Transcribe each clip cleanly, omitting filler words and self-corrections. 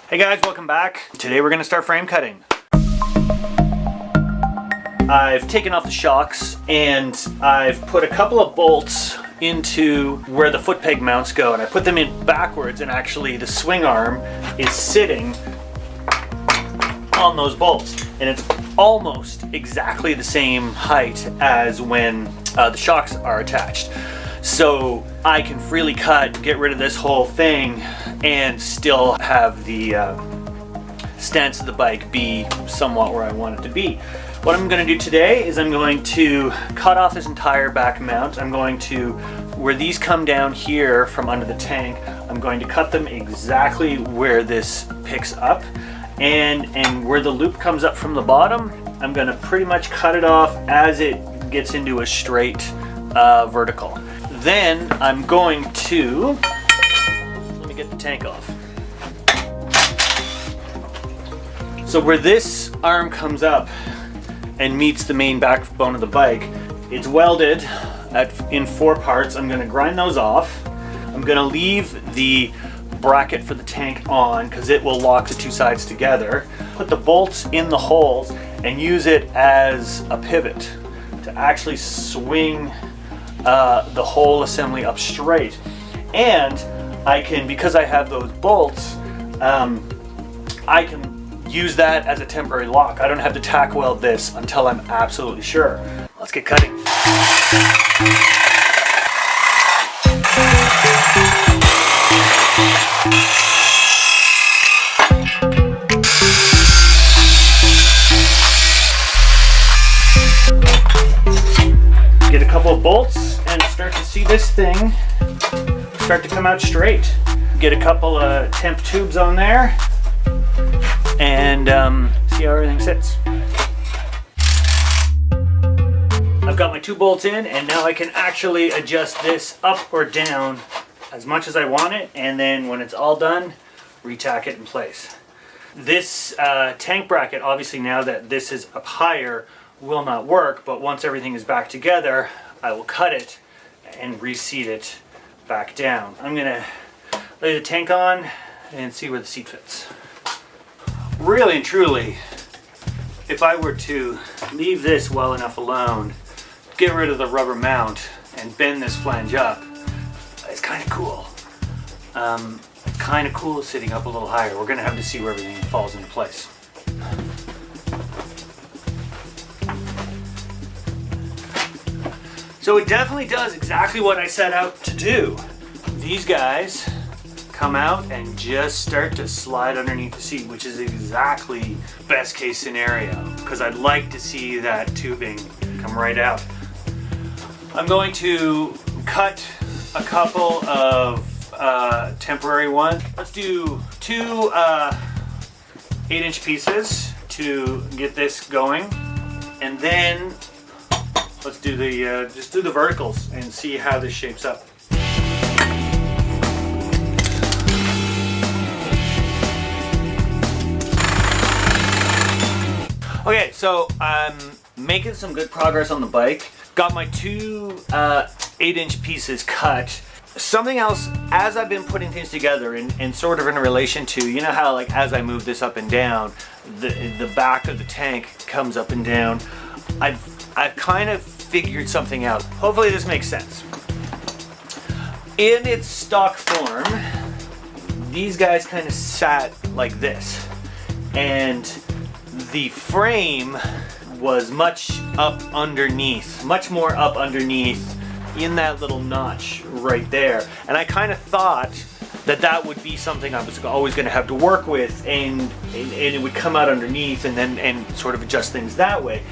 Hey guys, welcome back. Today we're going to start frame cutting. I've taken off the shocks and I've put a couple of bolts into where the foot peg mounts go, and I put them in backwards, and actually the swing arm is sitting on those bolts, and it's almost exactly the same height as when the shocks are attached. So I can freely cut, get rid of this whole thing, and still have the stance of the bike be somewhat where I want it to be. What I'm going to do today is I'm going to cut off this entire back mount. I'm going to, where these come down here from under the tank, I'm going to cut them exactly where this picks up, and where the loop comes up from the bottom, I'm going to pretty much cut it off as it gets into a straight vertical. Then I'm going to, let me get the tank off. So where this arm comes up and meets the main backbone of the bike, it's welded in 4 parts. I'm going to grind those off. I'm going to leave the bracket for the tank on because it will lock the 2 sides together. Put the bolts in the holes and use it as a pivot to actually swing the whole assembly up straight. And I can, because I have those bolts, I can use that as a temporary lock. I don't have to tack weld this until I'm absolutely sure. Let's get cutting. Get a couple of bolts and start to see this thing start to come out straight. Get a couple of temp tubes on there and see how everything sits. I've got my 2 bolts in, and now I can actually adjust this up or down as much as I want it, and then when it's all done, re-tack it in place. This tank bracket, obviously now that this is up higher, will not work, but once everything is back together, I will cut it and reseat it back down. I'm gonna lay the tank on and see where the seat fits. Really and truly, if I were to leave this well enough alone, get rid of the rubber mount and bend this flange up, it's kind of cool. Kind of cool sitting up a little higher. We're gonna have to see where everything falls into place. So it definitely does exactly what I set out to do. These guys come out and just start to slide underneath the seat, which is exactly best case scenario, because I'd like to see that tubing come right out. I'm going to cut a couple of temporary ones. Let's do 2 8-inch pieces to get this going, and then let's do the just do the verticals and see how this shapes up. Okay, so I'm making some good progress on the bike. Got my 2 8-inch pieces cut. Something else, as I've been putting things together and sort of in relation to, you know how like as I move this up and down, the back of the tank comes up and down. I've kind of figured something out. Hopefully this makes sense. In its stock form, these guys kind of sat like this, and the frame was much more up underneath in that little notch right there. And I kind of thought that would be something I was always going to have to work with, and it would come out underneath and sort of adjust things that way.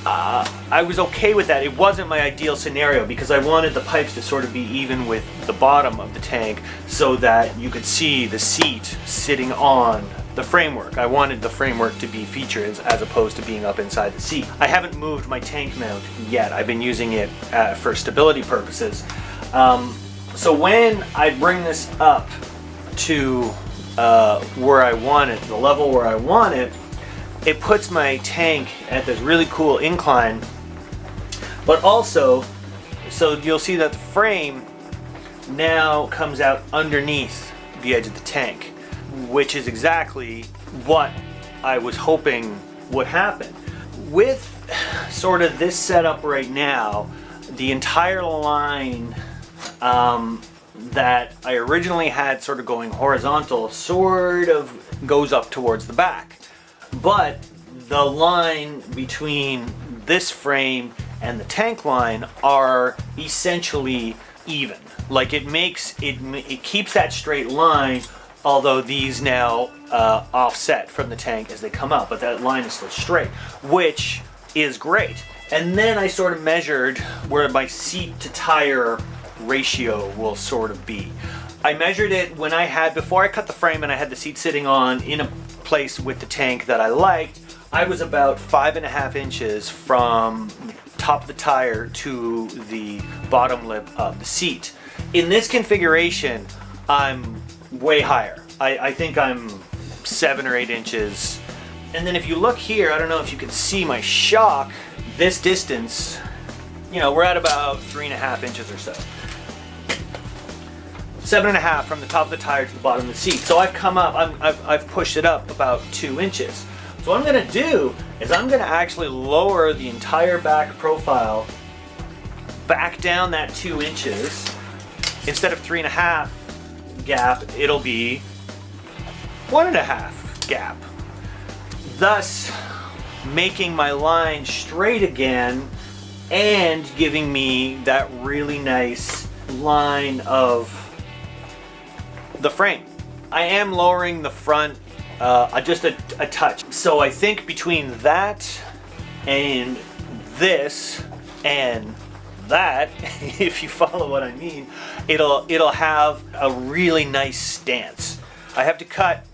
I was okay with that. It wasn't my ideal scenario because I wanted the pipes to sort of be even with the bottom of the tank so that you could see the seat sitting on the framework. I wanted the framework to be featured as opposed to being up inside the seat. I haven't moved my tank mount yet. I've been using it for stability purposes. So when I bring this up to where I want it, the level where I want it, it puts my tank at this really cool incline, but also, so you'll see that the frame now comes out underneath the edge of the tank. which is exactly what I was hoping would happen. With sort of this setup right now, the entire line that I originally had sort of going horizontal sort of goes up towards the back. But the line between this frame and the tank line are essentially even. Like it keeps that straight line, although these now offset from the tank as they come up, but that line is still straight, which is great. And then I sort of measured where my seat to tire ratio will sort of be. I measured it when before I cut the frame and I had the seat sitting on in a place with the tank that I liked. I was about 5.5 inches from the top of the tire to the bottom lip of the seat. In this configuration, I'm way higher. I think I'm 7 or 8 inches. And then if you look here, I don't know if you can see my shock, this distance, we're at about 3.5 inches or so. 7.5 from the top of the tire to the bottom of the seat. So I've come up, I've pushed it up about 2 inches. So what I'm gonna do is I'm gonna actually lower the entire back profile back down that 2 inches. Instead of 3.5 gap, it'll be 1.5 gap. Thus making my line straight again and giving me that really nice line of the frame. I am lowering the front just a touch. So I think between that and this and that, if you follow what I mean, it'll have a really nice stance. I have to cut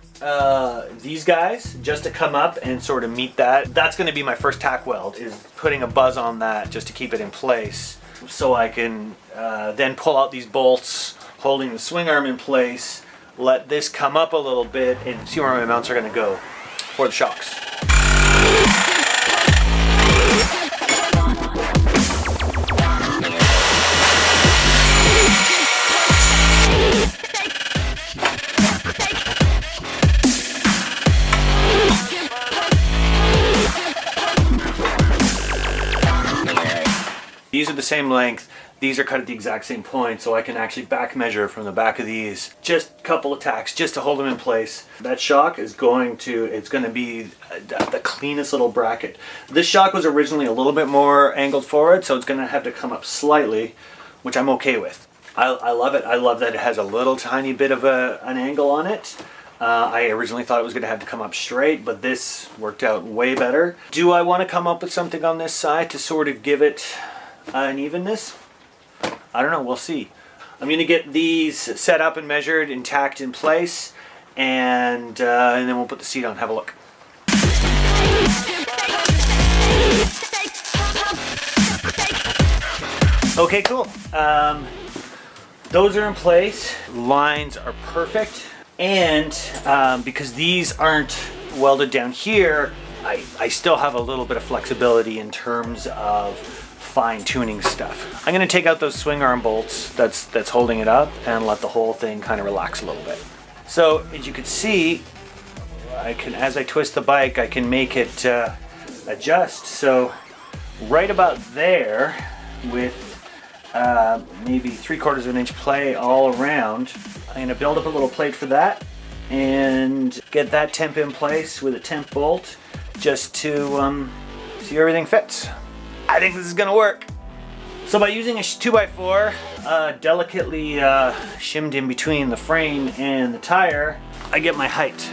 these guys just to come up and sort of meet that. That's going to be my first tack weld, is putting a buzz on that just to keep it in place, so I can then pull out these bolts holding the swing arm in place, let this come up a little bit, and see where my mounts are going to go for the shocks. These are the same length. These are cut at the exact same point, so I can actually back measure from the back of these. Just a couple of tacks just to hold them in place. That shock is going to be the cleanest little bracket. This shock was originally a little bit more angled forward, so it's going to have to come up slightly, which I'm okay with. I love it. I love that it has a little tiny bit of an angle on it. I originally thought it was going to have to come up straight, but this worked out way better. Do I want to come up with something on this side to sort of give it an evenness? I don't know, we'll see. I'm going to get these set up and measured and tacked in place, and then we'll put the seat on. Have a look. Okay, cool. Those are in place. Lines are perfect, and because these aren't welded down here, I still have a little bit of flexibility in terms of fine-tuning stuff. I'm going to take out those swing arm bolts that's holding it up and let the whole thing kind of relax a little bit. So as you can see, as I twist the bike, I can make it adjust. So right about there, with maybe 3/4 of an inch play all around, I'm going to build up a little plate for that and get that temp in place with a temp bolt just to see everything fits. I think this is gonna work. So by using a 2x4 delicately shimmed in between the frame and the tire, I get my height.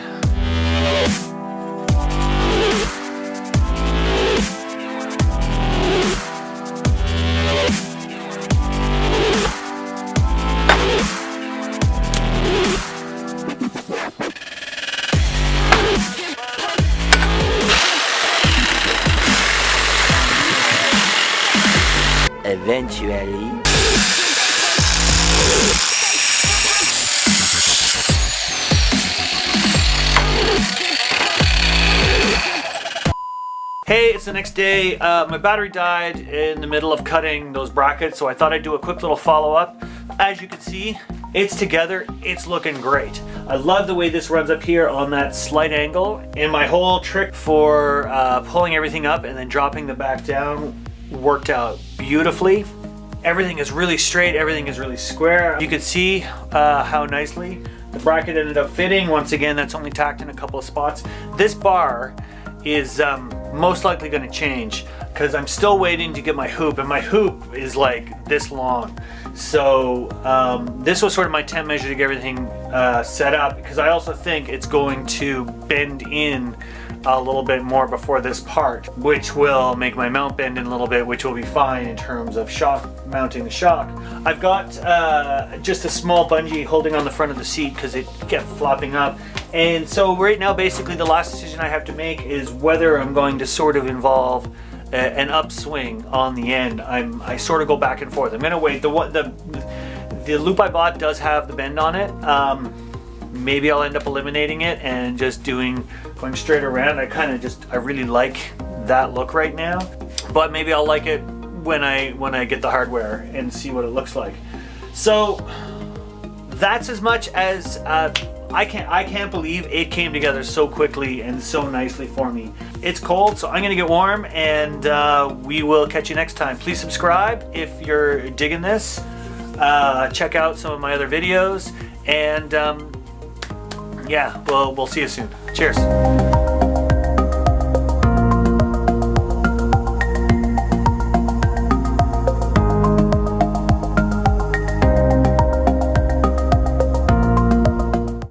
Eventually. Hey, it's the next day. My battery died in the middle of cutting those brackets, so I thought I'd do a quick little follow-up. As you can see, it's together. It's looking great. I love the way this runs up here on that slight angle, and my whole trick for pulling everything up and then dropping the back down worked out beautifully. Everything is really straight, everything is really square. You can see how nicely the bracket ended up fitting. Once again, that's only tacked in a couple of spots. This bar is most likely going to change because I'm still waiting to get my hoop, and my hoop is like this long. So this was sort of my temp measure to get everything set up, because I also think it's going to bend in a little bit more before this part, which will make my mount bend in a little bit, which will be fine in terms of shock, mounting the shock. I've got just a small bungee holding on the front of the seat because it kept flopping up. And so right now, basically the last decision I have to make is whether I'm going to sort of involve an upswing on the end. I sort of go back and forth. I'm gonna wait. The loop I bought does have the bend on it. Maybe I'll end up eliminating it and just going straight around. I really like that look right now, but maybe I'll like it when I get the hardware and see what it looks like. So that's as much as I can't believe it came together so quickly and so nicely for me. It's cold, so I'm gonna get warm, and we will catch you next time. Please subscribe if you're digging this. Check out some of my other videos, and yeah, we'll see you soon. Cheers.